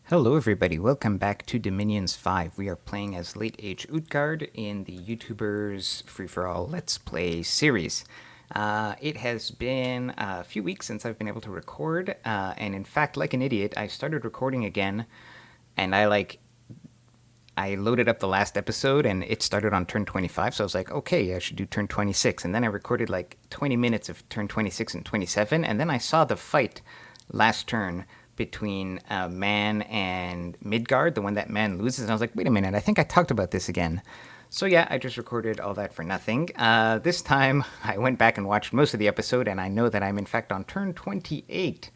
Hello, everybody. Welcome back to Dominions 5. We are playing as Late Age Utgard in the YouTubers Free For All Let's Play series. It has been a few weeks since I've been able to record, and in fact, like an idiot, I started recording again, and I loaded up the last episode, and it started on turn 25, so I was like, okay, I should do turn 26, and then I recorded like 20 minutes of turn 26 and 27, and then I saw the fight last turn between Man and Midgard, the one that Man loses. And I was like, wait a minute, I think I talked about this again. So yeah, I just recorded all that for nothing. This time, I went back and watched most of the episode, and I know that I'm in fact on turn 28.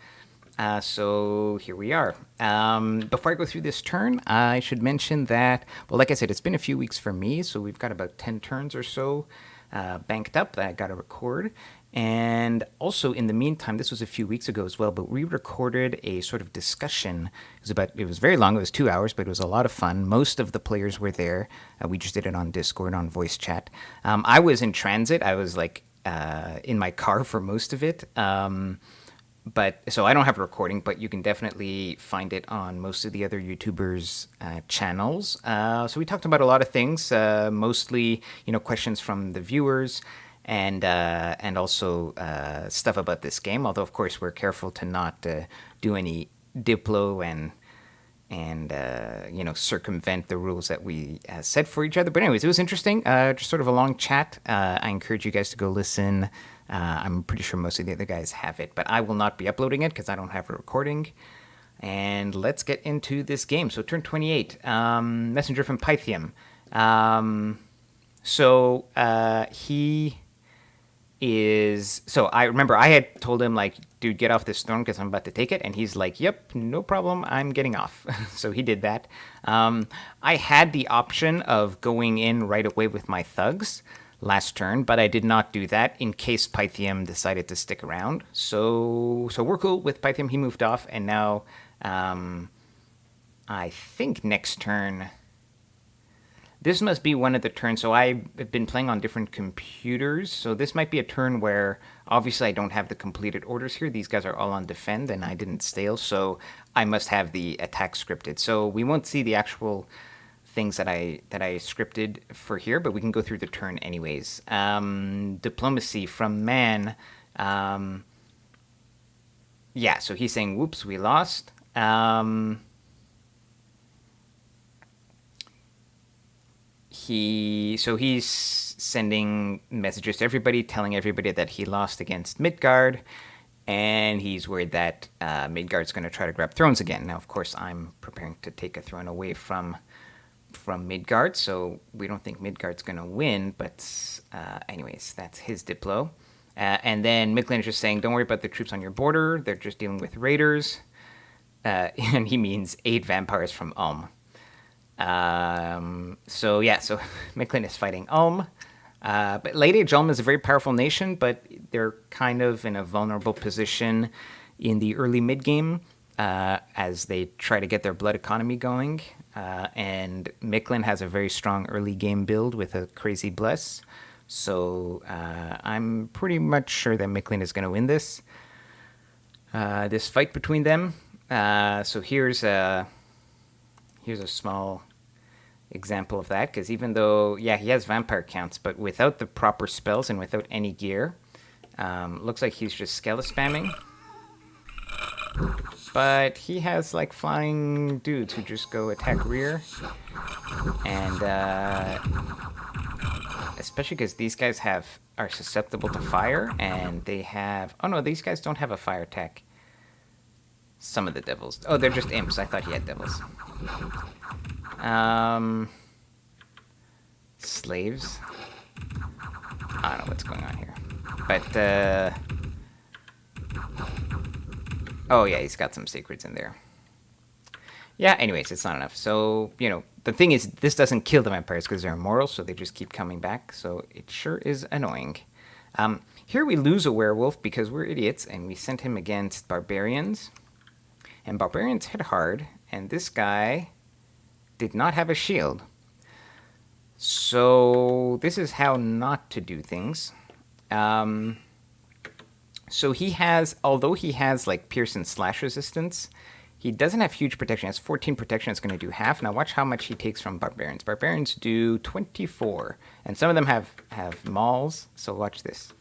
So here we are. Before I go through this turn, I should mention that, well, like I said, it's been a few weeks for me, so we've got about 10 turns or so banked up that I got to record. And also, in the meantime, this was a few weeks ago as well, but we recorded a sort of discussion. It was very long. It was 2 hours, but it was a lot of fun. Most of the players were there. We just did it on Discord, on voice chat. I was in transit. I was like in my car for most of it. But so I don't have a recording, but you can definitely find it on most of the other YouTubers' channels. So we talked about a lot of things, mostly questions from the viewers, and also stuff about this game. Although of course we're careful to not do any diplo and circumvent the rules that we set for each other. But anyways, it was interesting. Just sort of a long chat. I encourage you guys to go listen. I'm pretty sure most of the other guys have it, but I will not be uploading it because I don't have a recording. And let's get into this game. So turn 28, messenger from Pythium. He is, so I remember I had told him, like, dude, get off this throne because I'm about to take it. And he's like, yep, no problem, I'm getting off. So he did that. I had the option of going in right away with my thugs last turn, but I did not do that in case Pythium decided to stick around. So we're cool with Pythium. He moved off, and now I think next turn, this must be one of the turns. So I've been playing on different computers, so this might be a turn where obviously I don't have the completed orders here. These guys are all on defend, and I didn't stale, so I must have the attack scripted. So we won't see the actual things that I scripted for here, but we can go through the turn anyways. Diplomacy from Man. Yeah, so he's saying, whoops, we lost. He's sending messages to everybody, telling everybody that he lost against Midgard, and he's worried that Midgard's going to try to grab thrones again. Now, of course, I'm preparing to take a throne away from Midgard, so we don't think Midgard's going to win, but anyways, that's his diplo. And then Micklin is just saying, don't worry about the troops on your border, they're just dealing with raiders. And he means 8 vampires from Ulm. So Micklin is fighting Ulm. But Late Age Ulm is a very powerful nation, but they're kind of in a vulnerable position in the early mid-game as they try to get their blood economy going. And Micklin has a very strong early game build with a crazy bless. So I'm pretty much sure that Micklin is going to win this fight between them. So here's a small example of that, because even though, yeah, he has vampire counts, but without the proper spells and without any gear, looks like he's just skele spamming. But he has like flying dudes who just go attack rear, and especially because these guys are susceptible to fire, and they have, oh no, these guys don't have a fire attack. Some of the devils, oh, they're just imps. I thought he had devils. Slaves. I don't know what's going on here, but oh yeah, he's got some sacreds in there. Yeah, anyways, it's not enough. So, the thing is, this doesn't kill the vampires because they're immoral, so they just keep coming back. So it sure is annoying. Here we lose a werewolf because we're idiots, and we sent him against barbarians. And barbarians hit hard, and this guy did not have a shield. So this is how not to do things. So he has, although he has like pierce and slash resistance, He doesn't have huge protection. He has 14 protection. It's going to do half. Now watch how much he takes from barbarians. Barbarians do 24, and some of them have mauls. So watch this.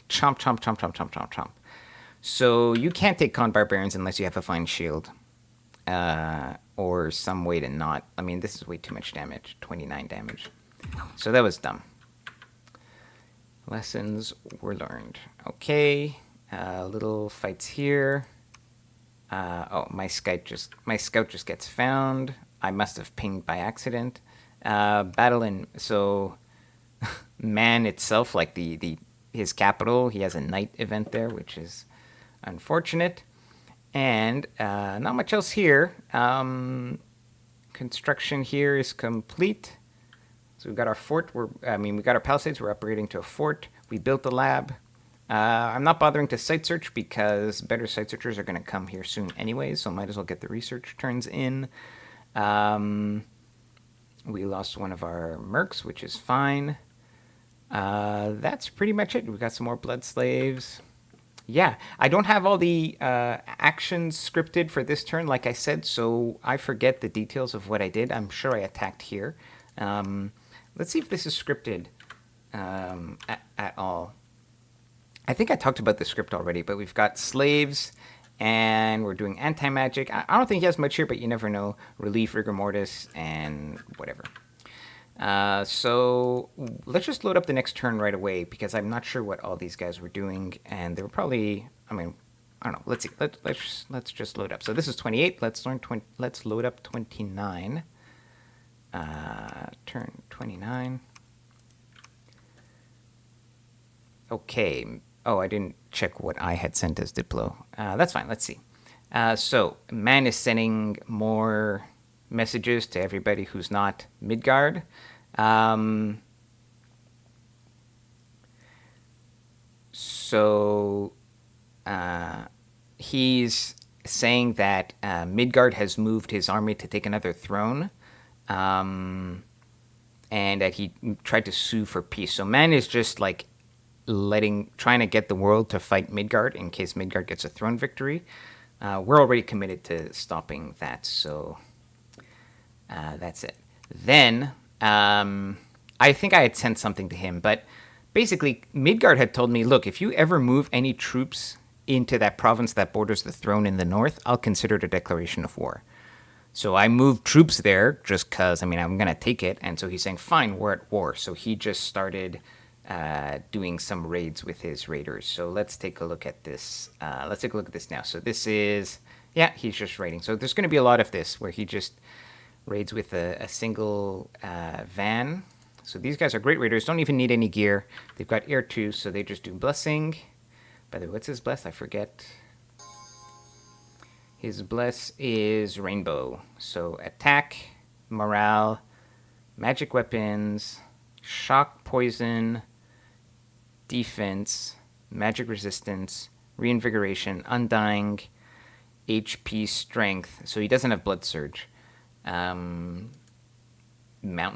Chomp, chomp, chomp, chomp, chomp, chomp, chomp. So you can't take con barbarians unless you have a fine shield, or some way to not. I mean, this is way too much damage. 29 damage. So that was dumb. Lessons were learned. Okay. Little fights here. Oh, my scout just gets found. I must have pinged by accident. Battle in so Man itself, like his capital, he has a night event there, which is unfortunate. And not much else here. Construction here is complete. So we've got our fort. We got our palisades. We're upgrading to a fort. We built the lab. I'm not bothering to site search because better site searchers are going to come here soon anyways, so might as well get the research turns in. We lost one of our mercs, which is fine. That's pretty much it. We got some more blood slaves. Yeah, I don't have all the actions scripted for this turn, like I said, so I forget the details of what I did. I'm sure I attacked here. Let's see if this is scripted at all. I think I talked about the script already, but we've got slaves, and we're doing anti-magic. I don't think he has much here, but you never know. Relief, rigor mortis, and whatever. So let's just load up the next turn right away, because I'm not sure what all these guys were doing, and they were probably, I don't know. Let's see. Let's just load up. So this is 28. Let's load up 29. Turn 29. Okay. Oh, I didn't check what I had sent as Diplo. That's fine. Let's see. So Man is sending more messages to everybody who's not Midgard. He's saying that Midgard has moved his army to take another throne, and that he tried to sue for peace. So Man is just like trying to get the world to fight Midgard in case Midgard gets a throne victory. We're already committed to stopping that, so that's it. Then I think I had sent something to him, but basically Midgard had told me, look, if you ever move any troops into that province that borders the throne in the north, I'll consider it a declaration of war. So I moved troops there just because, I'm going to take it. And so he's saying, fine, we're at war. So he just started doing some raids with his raiders. So let's take a look at this. Let's take a look at this now. So this is, yeah, he's just raiding. So there's going to be a lot of this where he just raids with a single van. So these guys are great raiders. Don't even need any gear. They've got air too, so they just do blessing. By the way, what's his bless? I forget. His bless is rainbow. So attack, morale, magic weapons, shock, poison, defense, magic resistance, reinvigoration, undying, HP, strength. So he doesn't have blood surge. Mountain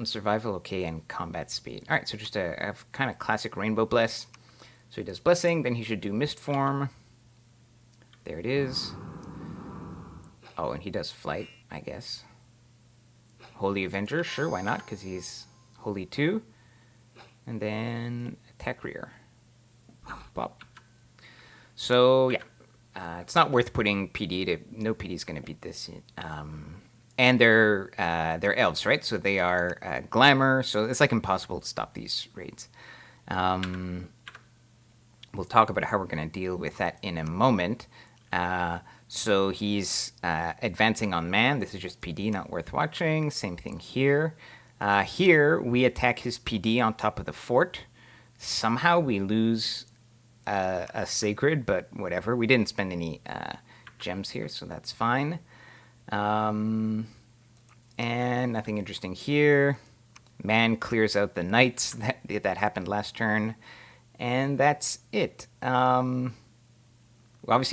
survival, okay, and combat speed. All right, so just a kind of classic rainbow bless. So he does blessing, then he should do mist form. There it is. Oh, and he does flight, I guess. Holy Avenger, sure, why not? Because he's holy too. And then attack rear. Pop. So yeah, it's not worth putting PD to. No PD is going to beat this. And they're elves, right? So they are glamour. So it's like impossible to stop these raids. We'll talk about how we're going to deal with that in a moment. So he's advancing on Man. This is just PD, not worth watching. Same thing here. Here we attack his PD on top of the fort. Somehow we lose a sacred, but whatever. We didn't spend any gems here, so that's fine. And nothing interesting here. Man clears out the knights. That happened last turn. And that's it. Obviously,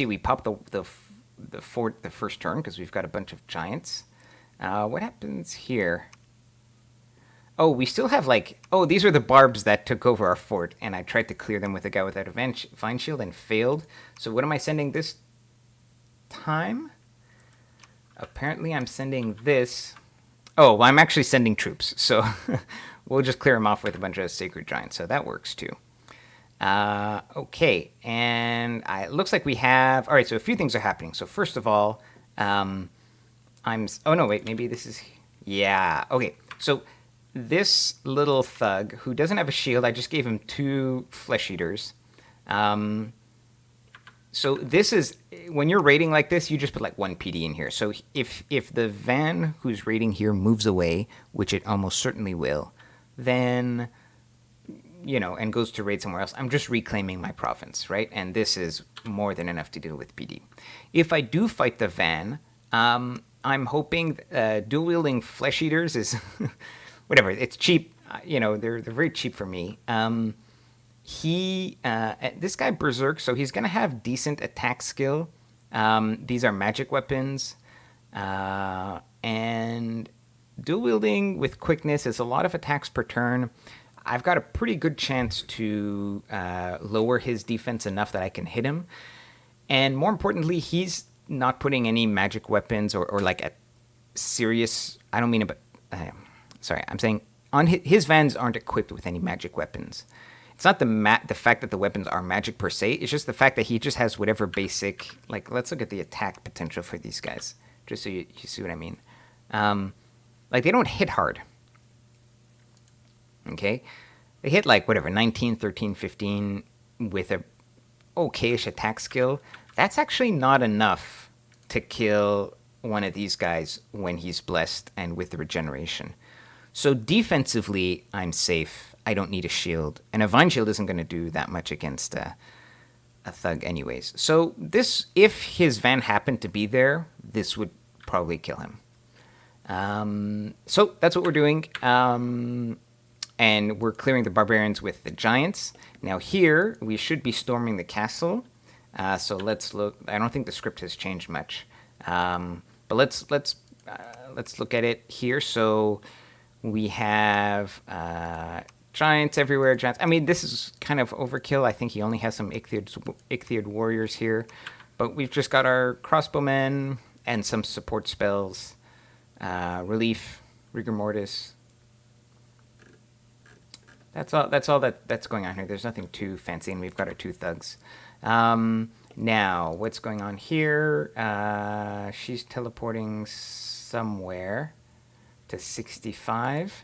we popped the fort the first turn because we've got a bunch of giants. What happens here? Oh, we still have these are the barbs that took over our fort, and I tried to clear them with a guy without a vine shield and failed. So what am I sending this time. Apparently I'm sending this. Oh, well, I'm actually sending troops, so we'll just clear them off with a bunch of Sacred Giants, so that works too. Okay, and it looks like we have... All right, so a few things are happening. So first of all, oh, no, wait, maybe this is... Yeah, okay. So this little thug, who doesn't have a shield, I just gave him 2 Flesh Eaters. So this is... When you're raiding like this, you just put like 1 PD in here. So if the van who's raiding here moves away, which it almost certainly will, then... and goes to raid somewhere else, I'm just reclaiming my province, right? And this is more than enough to deal with PD. If I do fight the van, I'm hoping dual-wielding Flesh Eaters is... whatever, it's cheap. They're very cheap for me. This guy Berserk, so he's going to have decent attack skill. These are magic weapons. And dual-wielding with quickness is a lot of attacks per turn. I've got a pretty good chance to lower his defense enough that I can hit him. And more importantly, he's not putting any magic weapons or like a serious... I don't mean it, but... sorry, I'm saying on his vans aren't equipped with any magic weapons. It's not the fact that the weapons are magic per se. It's just the fact that he just has whatever basic... Like, let's look at the attack potential for these guys. Just so you see what I mean. Like, they don't hit hard. Okay, they hit like whatever 19, 13, 15 with a okayish attack skill. That's actually not enough to kill one of these guys when he's blessed and with the regeneration. So defensively, I'm safe. I don't need a shield, and a Vine Shield isn't going to do that much against a thug anyways. So this, if his van happened to be there, this would probably kill him. So that's what we're doing. And we're clearing the barbarians with the giants. Now here, we should be storming the castle. So let's look. I don't think the script has changed much. But let's look at it here. So we have giants everywhere. Giants. I mean, this is kind of overkill. I think he only has some Ichthyod warriors here. But we've just got our crossbowmen and some support spells. Relief, rigor mortis. That's all that's going on here. There's nothing too fancy, and we've got our 2 thugs. Now, what's going on here? She's teleporting somewhere to 65.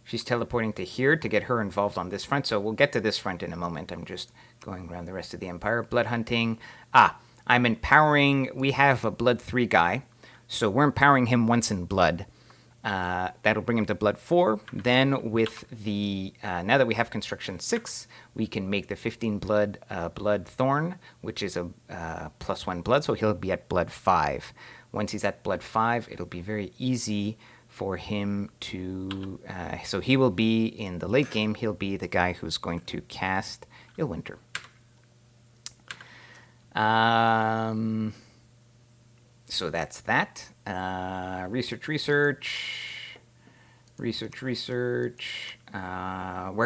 She's teleporting to here to get her involved on this front. So we'll get to this front in a moment. I'm just going around the rest of the Empire. Blood hunting. I'm empowering... We have a Blood 3 guy. So we're empowering him once in Blood. That'll bring him to Blood 4. Then with the... now that we have Construction 6, we can make the 15 Blood Blood Thorn, which is a +1 Blood, so he'll be at Blood 5. Once he's at Blood 5, it'll be very easy for him to... so he will be, in the late game, he'll be the guy who's going to cast Illwinter. So that's that. Research. We're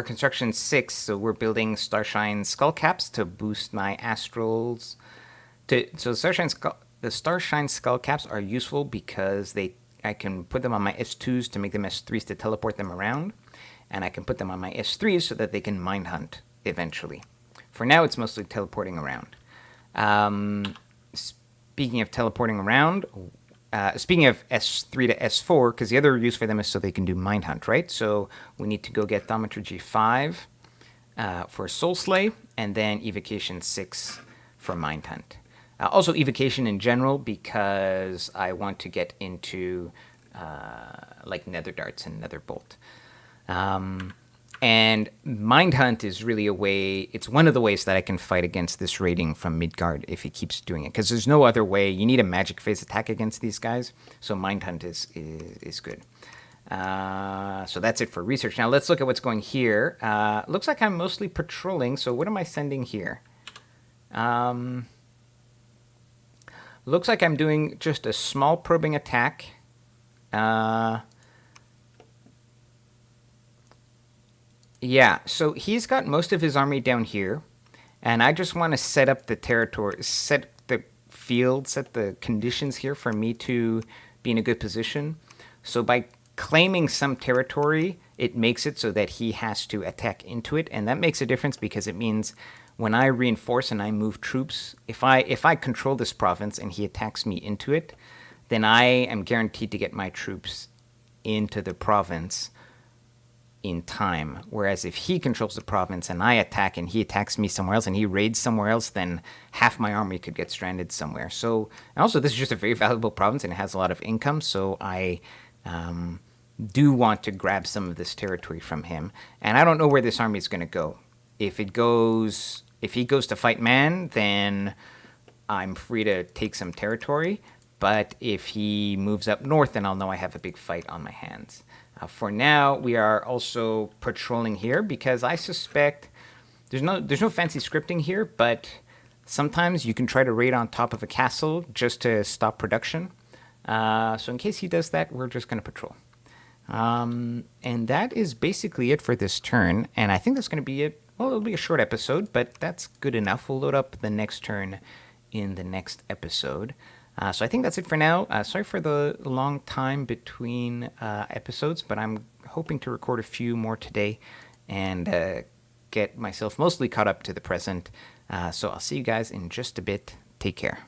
Construction 6, so we're building Starshine Skull Caps to boost my Astrals. The Starshine Skull Caps are useful because I can put them on my S2s to make them S3s to teleport them around, and I can put them on my S3s so that they can Mind Hunt eventually. For now, it's mostly teleporting around. Speaking of teleporting around, speaking of S3 to S4, because the other use for them is so they can do Mind Hunt, right? So we need to go get Thaumaturgy 5 for Soul Slay, and then Evocation 6 for Mind Hunt. Also Evocation in general, because I want to get into like Nether Darts and Nether Bolt. And Mind Hunt is really a way, it's one of the ways that I can fight against this raiding from Midgard if he keeps doing it. Because there's no other way. You need a magic phase attack against these guys. So Mind Hunt is good. So that's it for research. Now let's look at what's going here. Looks like I'm mostly patrolling. So what am I sending here? Looks like I'm doing just a small probing attack. Yeah, so he's got most of his army down here, and I just want to set up the territory, set the field, set the conditions here for me to be in a good position. So by claiming some territory, it makes it so that he has to attack into it, and that makes a difference because it means when I reinforce and I move troops, if I control this province and he attacks me into it, then I am guaranteed to get my troops into the province in time. Whereas if he controls the province and I attack and he attacks me somewhere else and he raids somewhere else, then half my army could get stranded somewhere. So, and also this is just a very valuable province and it has a lot of income, so I do want to grab some of this territory from him. And I don't know where this army is going to go. If he goes to fight Man, then I'm free to take some territory. But if he moves up north, then I'll know I have a big fight on my hands. For now, we are also patrolling here because I suspect there's no fancy scripting here, but sometimes you can try to raid on top of a castle just to stop production. So in case he does that, we're just going to patrol. And that is basically it for this turn. And I think that's going to be it. Well, it'll be a short episode, but that's good enough. We'll load up the next turn in the next episode. So I think that's it for now. Sorry for the long time between episodes, but I'm hoping to record a few more today and get myself mostly caught up to the present. So I'll see you guys in just a bit. Take care.